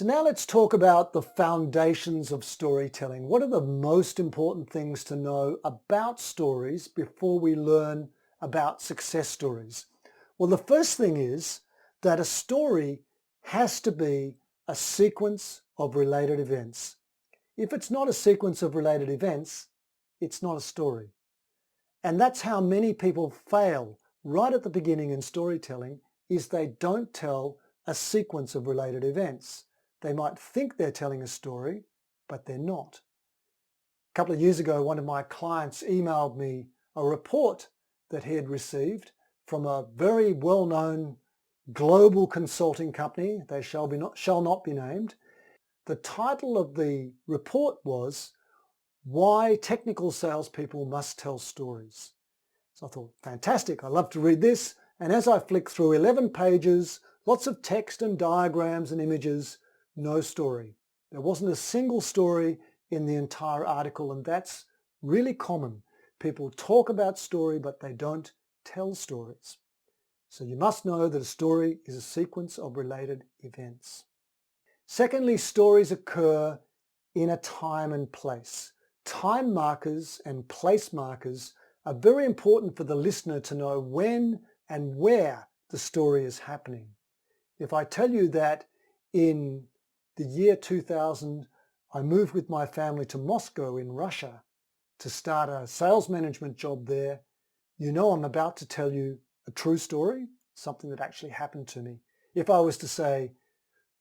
So now let's talk about the foundations of storytelling. What are the most important things to know about stories before we learn about success stories? Well, the first thing is that a story has to be a sequence of related events. If it's not a sequence of related events, it's not a story. And that's how many people fail right at the beginning in storytelling, is they don't tell a sequence of related events. They might think they're telling a story, but they're not. A couple of years ago, one of my clients emailed me a report that he had received from a very well-known global consulting company. They shall not be named. The title of the report was "Why Technical Salespeople Must Tell Stories." So I thought, fantastic, I love to read this. And as I flicked through 11 pages, lots of text and diagrams and images, no story. There wasn't a single story in the entire article, and that's really common. People talk about story, but they don't tell stories. So you must know that a story is a sequence of related events. Secondly, stories occur in a time and place. Time markers and place markers are very important for the listener to know when and where the story is happening. If I tell you that in the year 2000, I moved with my family to Moscow in Russia to start a sales management job there, you know I'm about to tell you a true story, something that actually happened to me. If I was to say,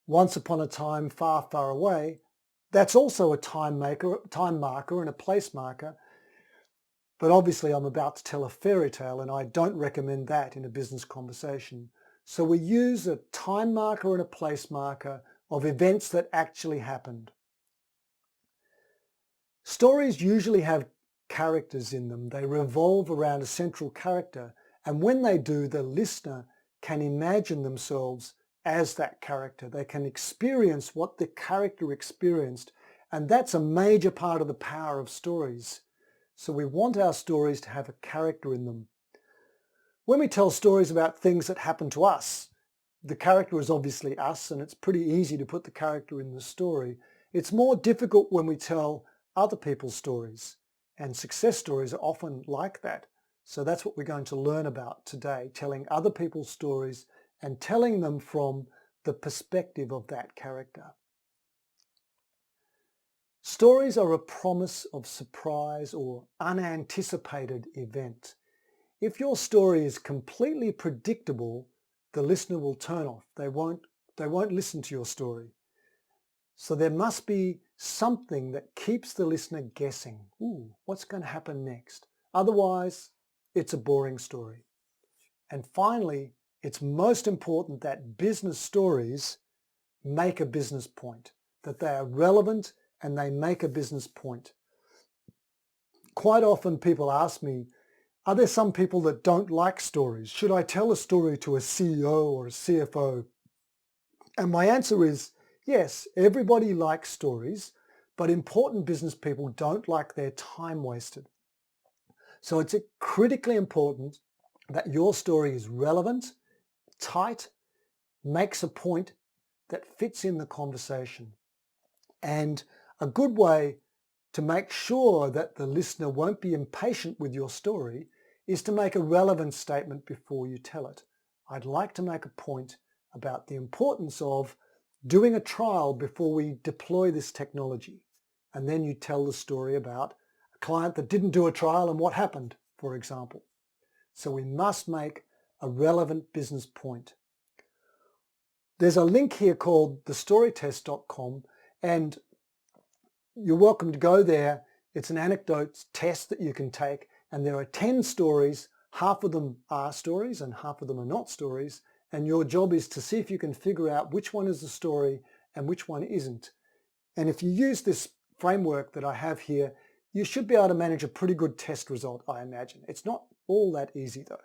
once upon a time far, far away, that's also a time marker and a place marker. But obviously I'm about to tell a fairy tale, and I don't recommend that in a business conversation. So we use a time marker and a place marker of events that actually happened. Stories usually have characters in them. They revolve around a central character, and when they do, the listener can imagine themselves as that character. They can experience what the character experienced, and that's a major part of the power of stories. So we want our stories to have a character in them. When we tell stories about things that happen to us, the character is obviously us, and it's pretty easy to put the character in the story. It's more difficult when we tell other people's stories, and success stories are often like that. So that's what we're going to learn about today, telling other people's stories and telling them from the perspective of that character. Stories are a promise of surprise or unanticipated event. If your story is completely predictable, the listener will turn off. They won't listen to your story. So there must be something that keeps the listener guessing. Ooh, what's going to happen next? Otherwise, it's a boring story. And finally, it's most important that business stories make a business point, that they are relevant and they make a business point. Quite often people ask me, are there some people that don't like stories? Should I tell a story to a CEO or a CFO? And my answer is yes, everybody likes stories, but important business people don't like their time wasted. So it's critically important that your story is relevant, tight, makes a point that fits in the conversation. And a good way to make sure that the listener won't be impatient with your story is to make a relevant statement before you tell it. I'd like to make a point about the importance of doing a trial before we deploy this technology. And then you tell the story about a client that didn't do a trial and what happened, for example. So we must make a relevant business point. There's a link here called thestorytest.com, and you're welcome to go there. It's an anecdote test that you can take, and there are 10 stories. Half of them are stories and half of them are not stories, and your job is to see if you can figure out which one is a story and which one isn't. And if you use this framework that I have here, you should be able to manage a pretty good test result, I imagine. It's not all that easy though.